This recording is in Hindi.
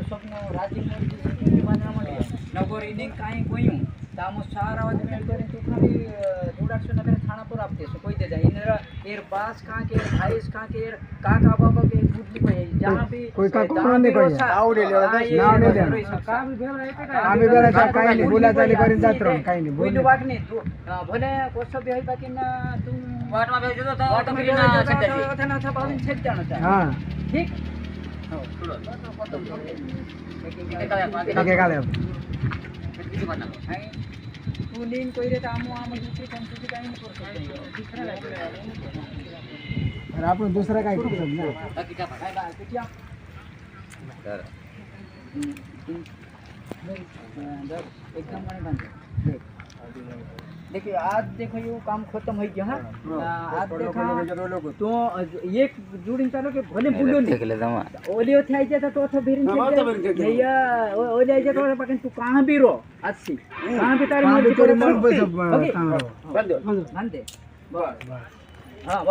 स्वप्न राजी मोदी बांधना मध्ये नगोर इडिंग काही कोयू तामो सारा वाद में करे तू खाली जोडाक्षो नगर थानापुर आपते सो कोई दे जाए इनरा एर बास का के भाईस का के काका बाबा के बुद्धि कोई जहां भी कोई का कोण नहीं कोई नाव ले नाव ले का भी भेला येते काय आम्ही भेला काही नाही बोला चाली करीन जात राहून काही नाही बोलू वाट नाही तू भले कोस बे होई बाकी ना तू वाट में भेजो तो वाट में ना सच्ची था ना बाविन छेक जानो था हां ठीक हो थोड़ा के काले किती बना तू लीन कोई रे आमो आम दुसरी कोणती काही नाही करू शकत अरे आपण दुसरा काय करू शकत ना बाकी का काय बा किती तर एकदम मने बंद देखिए आज देखो ये काम खत्म हो गया हां आज देखो तो एक जुड़ीन चालो के भले बुलो नहीं ओलियो थाई जाता तो तो भेरिन भैया ओलियो जाता तो पकन तू कहां भी रो आज से कहां भी तारे मन मन बंद दे बस हां बस